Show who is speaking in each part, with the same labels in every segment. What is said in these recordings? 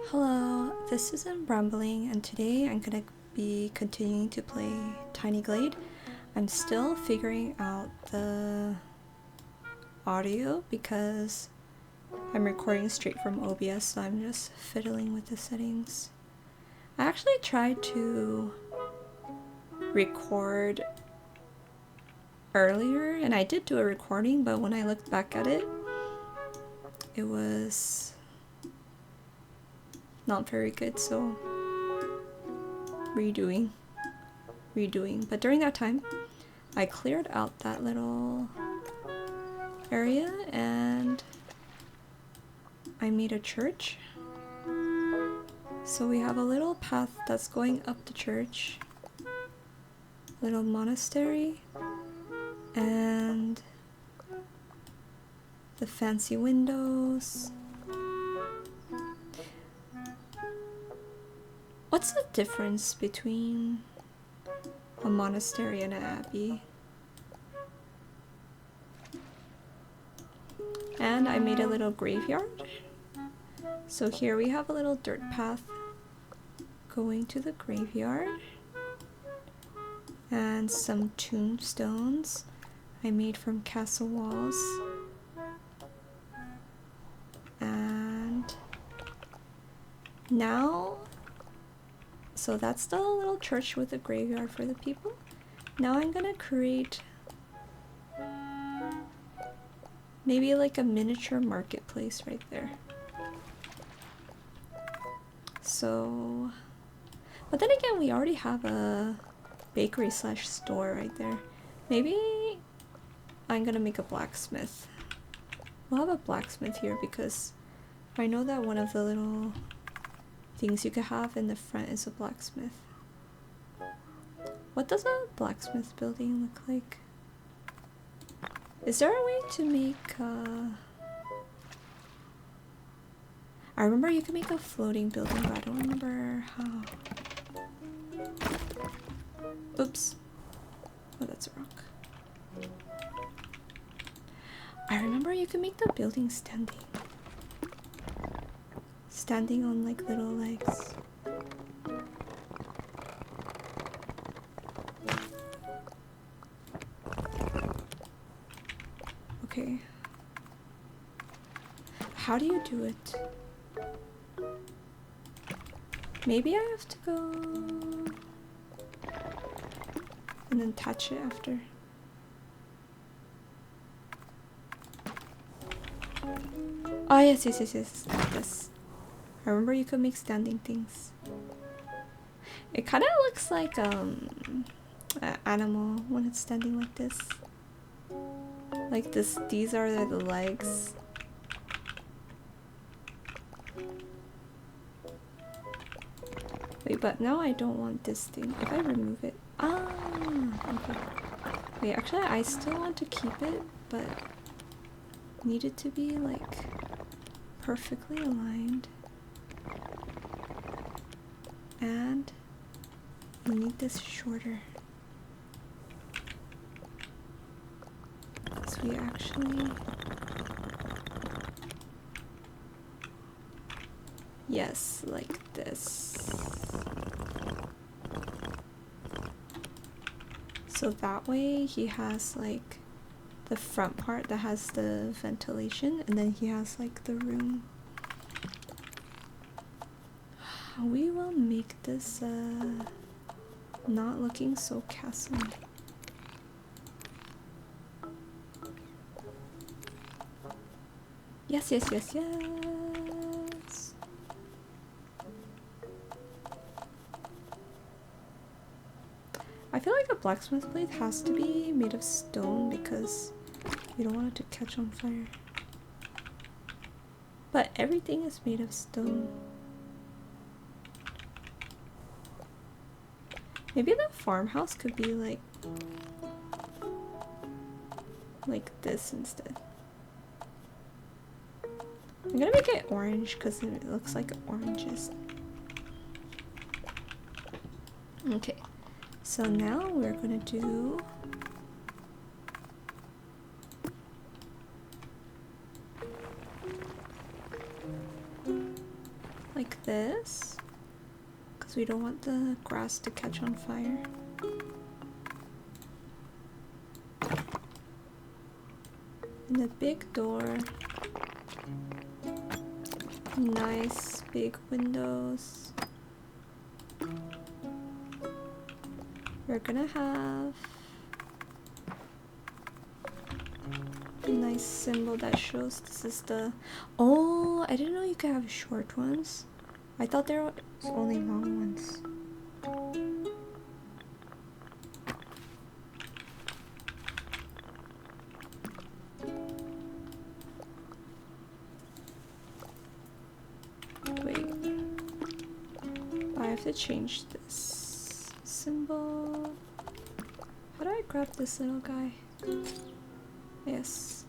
Speaker 1: Hello, this is Rambling, and today I'm gonna be continuing to play Tiny Glade. I'm still figuring out the audio because I'm recording straight from OBS, so I'm just fiddling with the settings. I actually tried to record earlier, and I did do a recording, but when I looked back at it, it was not very good, so redoing. But during that time, I cleared out that little area and I made a church. So we have a little path that's going up the church, little monastery, and the fancy windows. What's the difference between a monastery and an abbey? And I made a little graveyard. So here we have a little dirt path going to the graveyard. And some tombstones I made from castle walls. And now, so that's the little church with a graveyard for the people. Now I'm gonna create maybe like a miniature marketplace right there. So, but then again, we already have a bakery slash store right there. Maybe I'm gonna make a blacksmith. We'll have a blacksmith here because I know that one of the little things you could have in the front is a blacksmith. What does a blacksmith building look like? Is there a way to make I remember you can make a floating building, but I don't remember how. Oops. Oh, that's a rock. I remember you can make the building standing. Standing on like little legs. Okay. How do you do it? Maybe I have to go and then touch it after. Oh yes, like this. I remember you could make standing things. It kind of looks like an animal when it's standing like this. Like this, these are the legs. Wait, but now I don't want this thing. If I remove it, okay. Wait, actually I still want to keep it, but need it to be like perfectly aligned. And we need this shorter. So we actually, yes, like this. So that way he has like the front part that has the ventilation, and then he has like the room. We will make this not looking so castle. Yes. I feel like a blacksmith blade has to be made of stone because you don't want it to catch on fire. But everything is made of stone. Maybe the farmhouse could be like this instead. I'm gonna make it orange because it looks like oranges. Okay, so now we're gonna do like this, because we don't want the grass to catch on fire. And the big door. Nice big windows. We're gonna have a nice symbol that shows this is the... Oh, I didn't know you could have short ones. I thought there was only long ones. Wait. I have to change this symbol. How do I grab this little guy? Yes.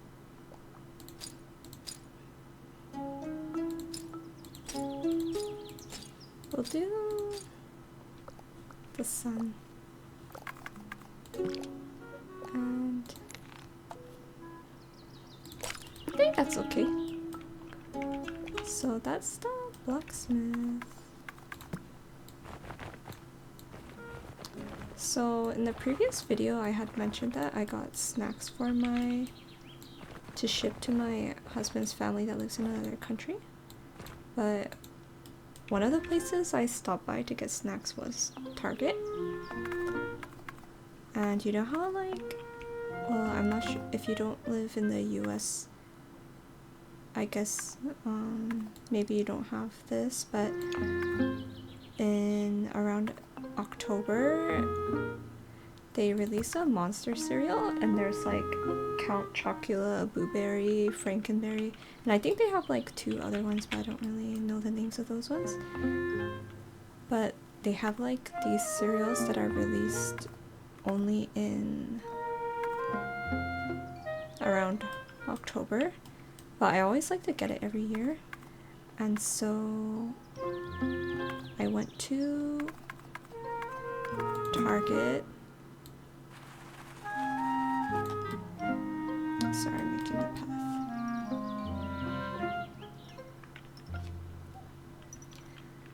Speaker 1: We'll do the sun. And I think that's okay. So that's the blacksmith. So in the previous video I had mentioned that I got snacks for to ship to my husband's family that lives in another country. But one of the places I stopped by to get snacks was Target. And you know how like, well, I'm not sure if you don't live in the US, I guess maybe you don't have this, but in around October they release a monster cereal, and there's like Count Chocula, Blueberry, Frankenberry, and I think they have like 2 other ones, but I don't really know the names of those ones. But they have like these cereals that are released only in around October, but I always like to get it every year. And so I went to Target. Sorry, I'm making the path.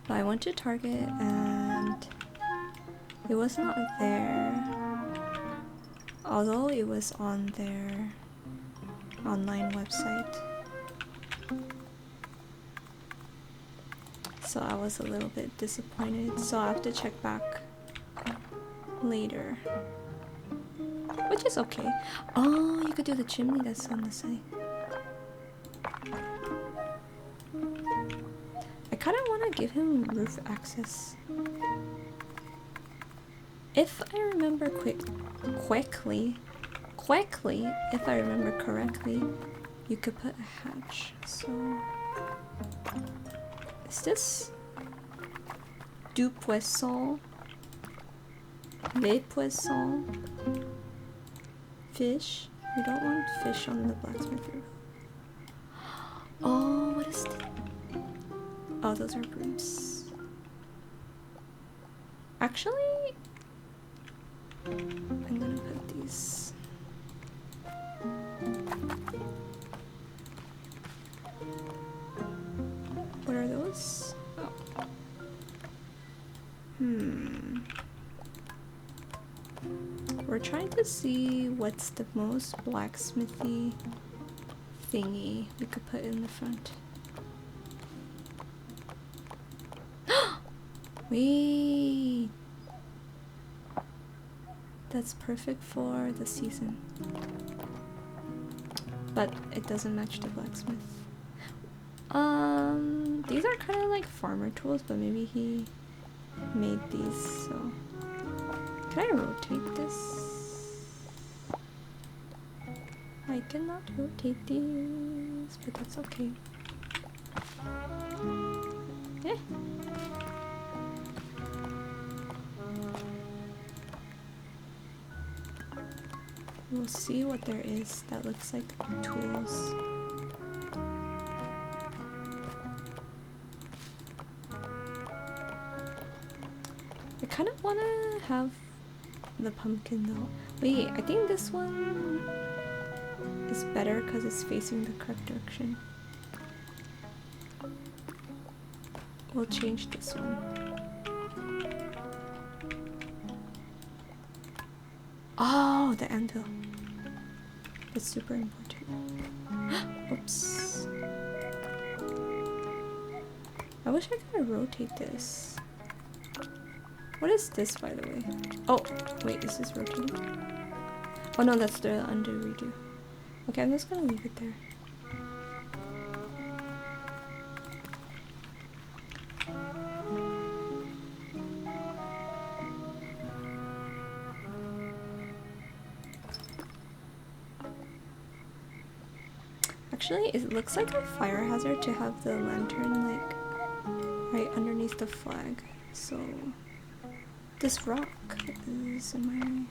Speaker 1: But I went to Target and it was not there, although it was on their online website. So I was a little bit disappointed, so I'll have to check back later. Which is okay. Oh, you could do the chimney that's on the side. I kind of want to give him roof access. If I remember quickly, if I remember correctly, you could put a hatch. So, is this du poisson? Les poissons? Fish? We don't want fish on the blacksmith roof. Oh, what is that? Oh, those are brooms. Actually, I'm gonna put these. What are those? Oh. We're trying to see what's the most blacksmithy thingy we could put in the front. Wait! That's perfect for the season. But it doesn't match the blacksmith. These are kind of like farmer tools, but maybe he made these, so... Can I rotate this? I cannot rotate these, but that's okay. Eh. We'll see what there is that looks like tools. I kind of want to have the pumpkin though. Wait, I think this one is better because it's facing the correct direction. we'll change this one. Oh, the anvil. That's super important. Oops. I wish I could rotate this. What is this, by the way? Oh, wait, is this rotating? Oh no, that's the undo redo. Okay, I'm just gonna leave it there. Actually, it looks like a fire hazard to have the lantern like right underneath the flag. So this rock is in my way.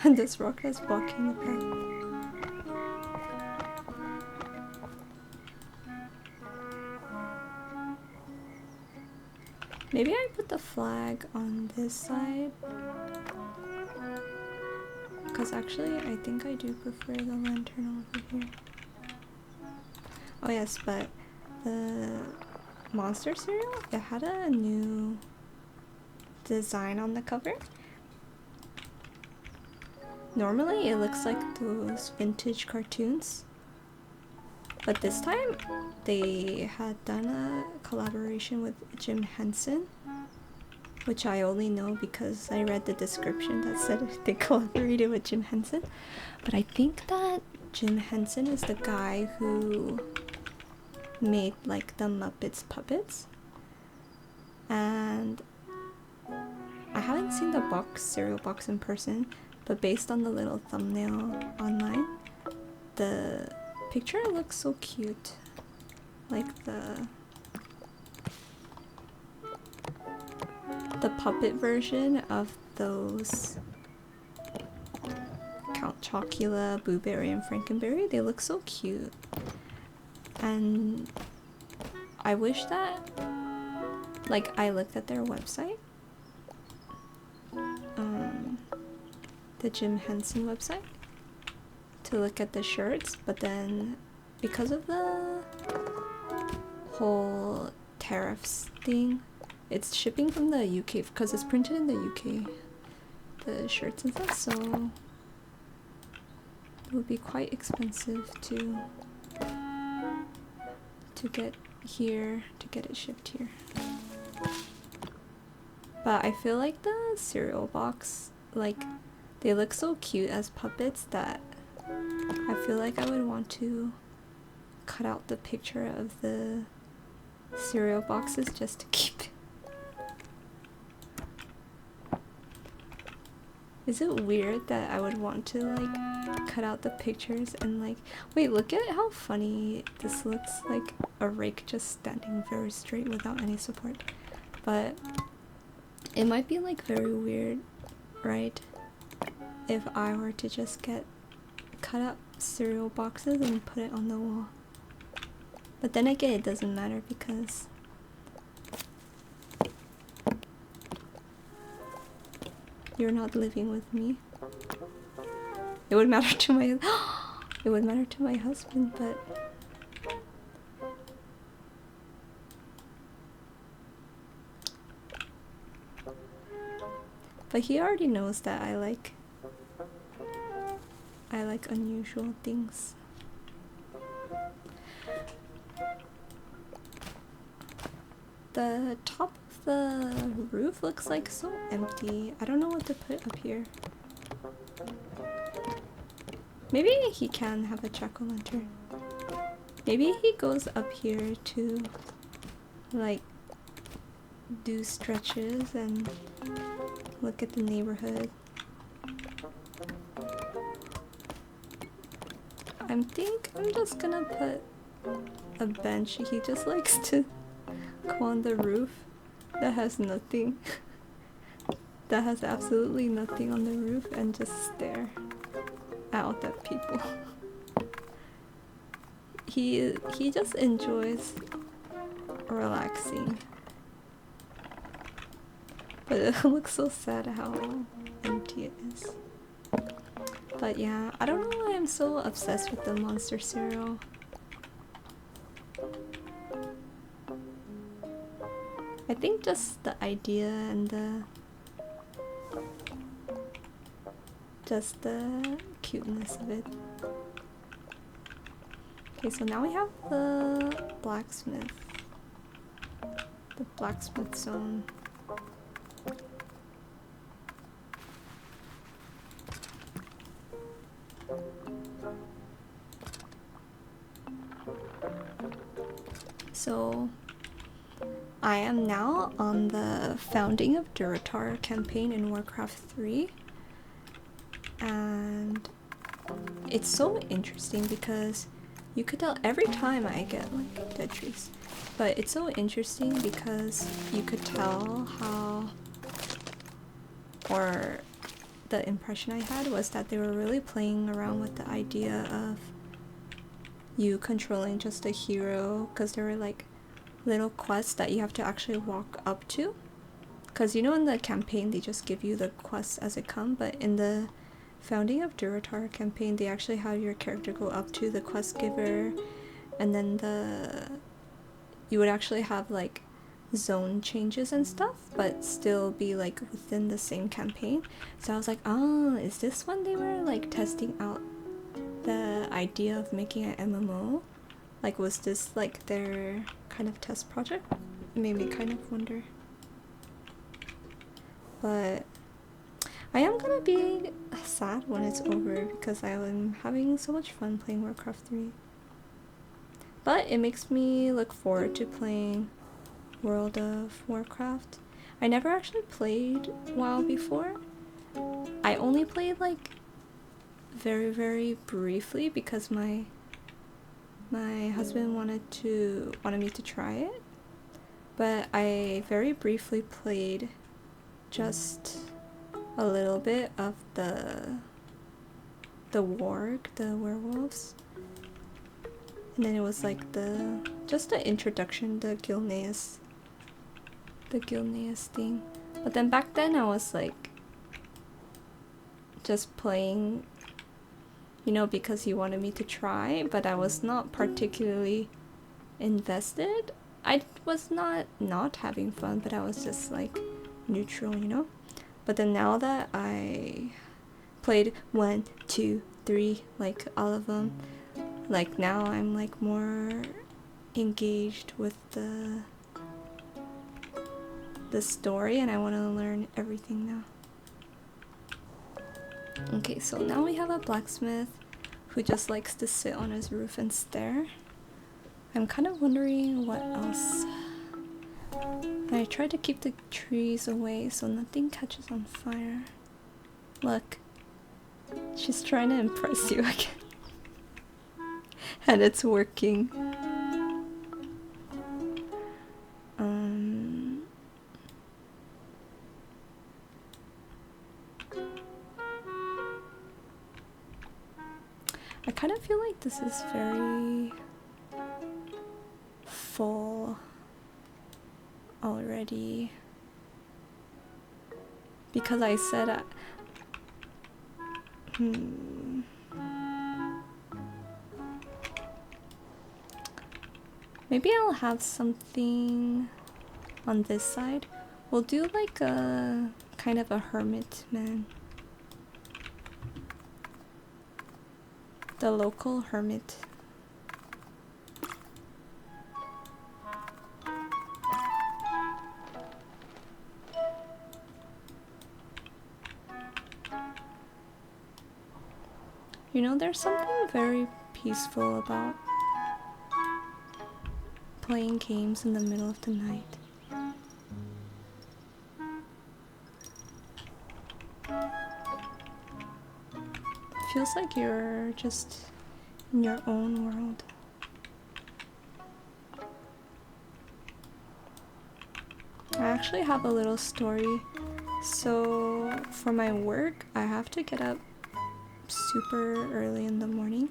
Speaker 1: And this rock is blocking the path. Maybe I put the flag on this side. Because actually, I think I do prefer the lantern over here. Oh yes, but the monster cereal, it had a new design on the cover. Normally, it looks like those vintage cartoons. But this time, they had done a collaboration with Jim Henson, which I only know because I read the description that said they collaborated with Jim Henson. But I think that Jim Henson is the guy who made like the Muppets puppets. And I haven't seen the cereal box in person, but based on the little thumbnail online, the picture looks so cute. Like the puppet version of those Count Chocula, Boo Berry, and Frankenberry, they look so cute. And I wish that, like, I looked at their website, the Jim Henson website, to look at the shirts, but then because of the whole tariffs thing, it's shipping from the UK because it's printed in the UK, the shirts and stuff, so it would be quite expensive to get here, to get it shipped here. But I feel like the cereal box, like, they look so cute as puppets that I feel like I would want to cut out the picture of the cereal boxes just to keep it. Is it weird that I would want to like cut out the pictures and like, wait, look at how funny this looks, like a rake just standing very straight without any support. But it might be like very weird, right, if I were to just cut up cereal boxes and put it on the wall. But then again, it doesn't matter because you're not living with me. It would matter to my it would matter to my husband, but he already knows that I like unusual things. The top of the roof looks like so empty. I don't know what to put up here. Maybe he can have a jack-o'-lantern. Maybe he goes up here to like do stretches and look at the neighborhood. I'm just gonna put a bench. He just likes to go on the roof that has nothing, that has absolutely nothing on the roof, and just stare out at people. He just enjoys relaxing. But it looks so sad how empty it is. But yeah, I don't know why I'm so obsessed with the monster cereal. I think just the idea and just the cuteness of it. Okay, so now we have the blacksmith. The blacksmith zone. So I am now on the Founding of Durotar campaign in Warcraft 3, and it's so interesting because you could tell every time I get like dead trees, but it's so interesting because you could tell how, or the impression I had was that they were really playing around with the idea of you controlling just a hero, because there were like little quests that you have to actually walk up to, because you know in the campaign they just give you the quests as it come, but in the Founding of Durotar campaign they actually have your character go up to the quest giver, and then you would actually have like zone changes and stuff, but still be like within the same campaign. So I was like, oh, is this when they were like testing out the idea of making an MMO? Like, was this like their kind of test project? It made me kind of wonder. But I am gonna be sad when it's over because I am having so much fun playing Warcraft 3. But it makes me look forward to playing World of Warcraft. I never actually played WoW before. I only played like very briefly because my husband wanted me to try it, but I very briefly played just a little bit of the warg, the werewolves, and then it was like just the introduction, the Gilneas thing. But then back then I was like just playing, you know, because he wanted me to try, but I was not particularly invested. I was not having fun, but I was just like neutral, you know. But then now that I played 1, 2, 3, like all of them, like now I'm like more engaged with the story, and I want to learn everything now. Okay, so now we have a blacksmith who just likes to sit on his roof and stare. I'm kind of wondering what else. I tried to keep the trees away so nothing catches on fire. Look, she's trying to impress you again. And it's working. I kind of feel like this is very full already because I said maybe I'll have something on this side. We'll do like a kind of a hermit man. The local hermit. You know, there's something very peaceful about playing games in the middle of the night. Feels like you're just in your own world. I actually have a little story. So for my work, I have to get up super early in the morning.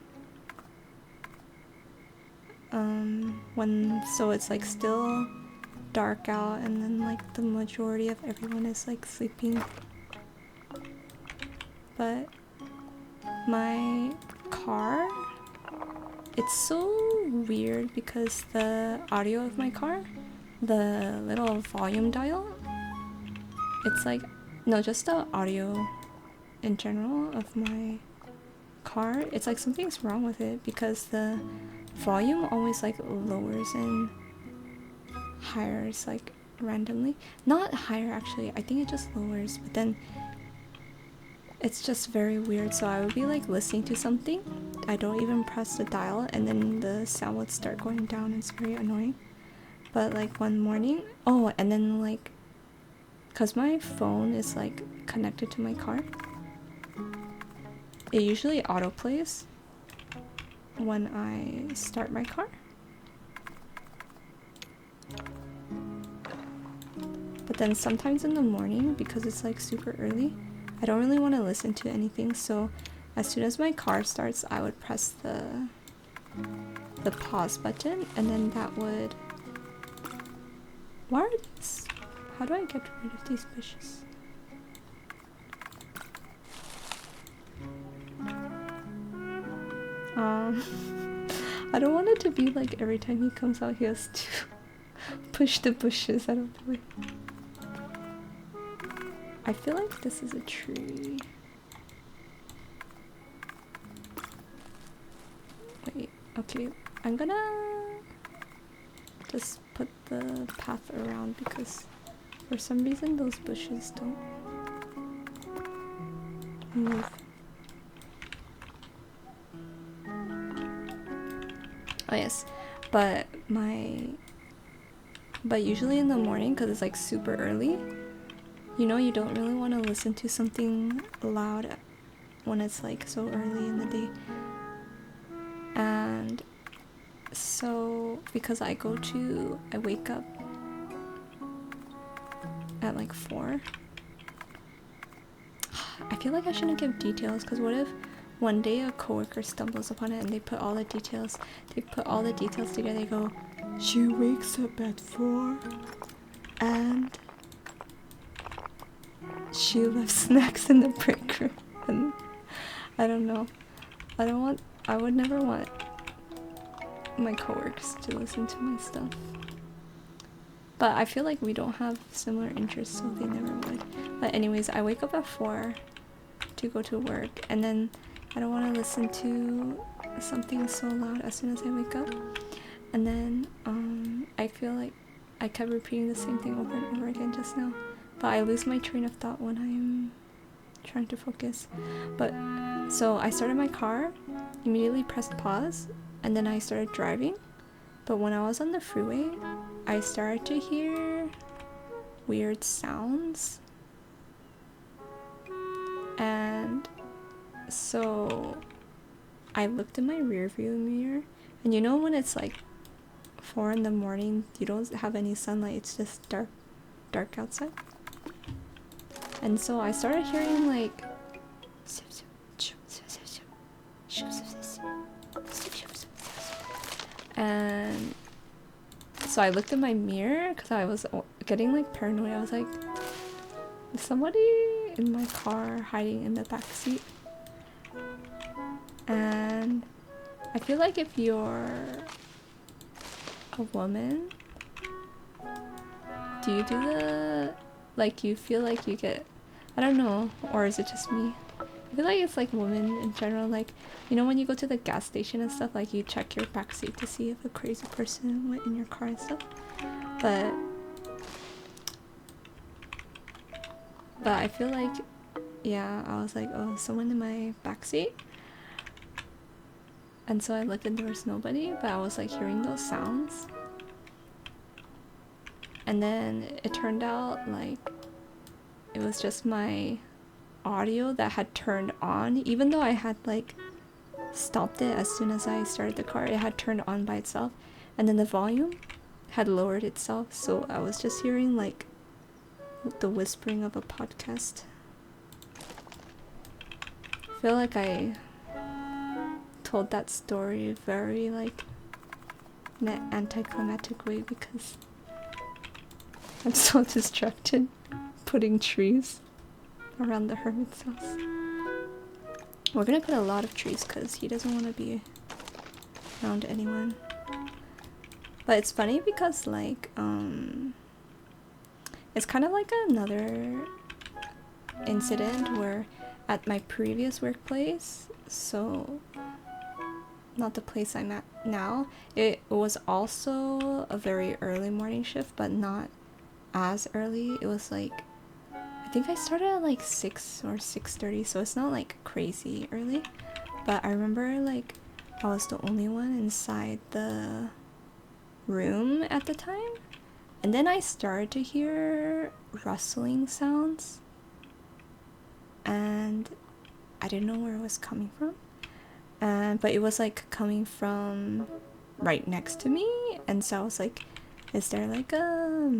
Speaker 1: So it's like still dark out and then like the majority of everyone is like sleeping. But my car, it's so weird because the audio of my car, the little volume dial, it's like, no, just the audio in general of my car, it's like something's wrong with it because the volume always like lowers and higher like randomly. Not higher actually, I think it just lowers, but then it's just very weird. So I would be like listening to something, I don't even press the dial, and then the sound would start going down. It's very annoying. But like one morning, oh, and then like, cause my phone is like connected to my car, it usually autoplays when I start my car. But then sometimes in the morning, because it's like super early, I don't really want to listen to anything, so as soon as my car starts, I would press the pause button, and then that would... Why are these? How do I get rid of these bushes? I don't want it to be like every time he comes out he has to push the bushes out of the way. I feel like this is a tree. Wait, okay, I'm gonna just put the path around because for some reason those bushes don't move. Oh yes, but usually in the morning, because it's like super early, you know, you don't really want to listen to something loud when it's like so early in the day. And so because I wake up at like 4. I feel like I shouldn't give details, because what if one day a coworker stumbles upon it and they put all the details together. They go, she wakes up at 4 and she left snacks in the break room. And I don't know. I would never want my coworkers to listen to my stuff. But I feel like we don't have similar interests, so they never would. But anyways, I wake up at 4 to go to work, and then I don't want to listen to something so loud as soon as I wake up. And then I feel like I kept repeating the same thing over and over again just now. But I lose my train of thought when I'm trying to focus. But so I started my car, immediately pressed pause, and then I started driving. But when I was on the freeway, I started to hear weird sounds. And so I looked in my rearview mirror, and you know when it's like 4 in the morning, you don't have any sunlight, it's just dark outside. And so I started hearing like and so I looked in my mirror because I was getting like paranoid. I was like, is somebody in my car hiding in the back seat? And I feel like if you're a woman, do you do the, like, you feel like you get, I don't know, or is it just me? I feel like it's like women in general, like, you know, when you go to the gas station and stuff, like you check your backseat to see if a crazy person went in your car and stuff. But I feel like, yeah, I was like, oh, someone in my backseat. And so I looked and there was nobody, but I was like hearing those sounds. And then it turned out like it was just my audio that had turned on, even though I had like stopped it as soon as I started the car. It had turned on by itself, and then the volume had lowered itself, so I was just hearing like the whispering of a podcast. I feel like I told that story very like in an anticlimactic way, because I'm so distracted putting trees around the hermit's house. We're gonna put a lot of trees because he doesn't want to be around anyone. But it's funny because like it's kind of like another incident where at my previous workplace, so not the place I'm at now, it was also a very early morning shift, but not as early. It was like, I think I started at like 6 or 6:30, so it's not like crazy early. But I remember like I was the only one inside the room at the time, and then I started to hear rustling sounds, and I didn't know where it was coming from. But it was like coming from right next to me, and so I was like, is there like a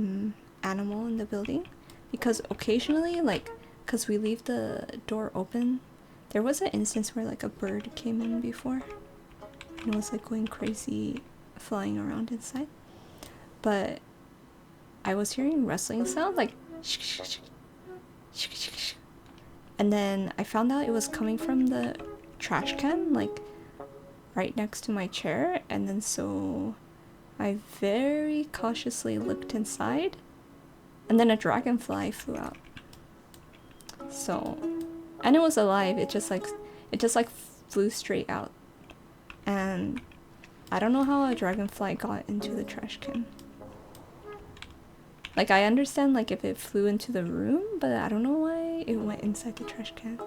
Speaker 1: animal in the building? Because occasionally, like, because we leave the door open, there was an instance where like a bird came in before and it was like going crazy, flying around inside. But I was hearing rustling sounds like and then I found out it was coming from the trash can, like right next to my chair, and then so I very cautiously looked inside, and then a dragonfly flew out. So, and it was alive. It just like flew straight out, and I don't know how a dragonfly got into the trash can. Like, I understand like if it flew into the room, but I don't know why it went inside the trash can.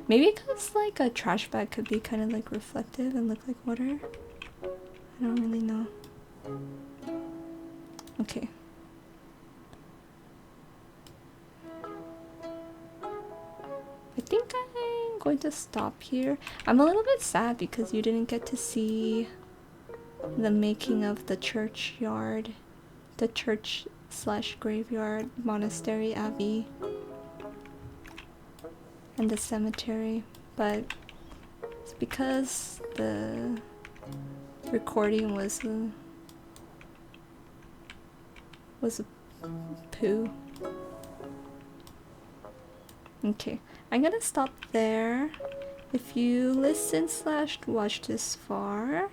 Speaker 1: Maybe because like a trash bag could be kind of like reflective and look like water. I don't really know. Okay. I think I'm going to stop here. I'm a little bit sad because you didn't get to see the making of the churchyard, the church/graveyard, monastery, abbey, and the cemetery, but it's because the recording was a poo. Okay, I'm gonna stop there. If you listen/watch this far,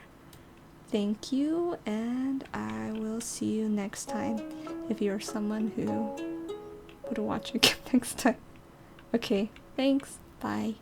Speaker 1: thank you, and I will see you next time if you're someone who would watch again next time. Okay, thanks, bye.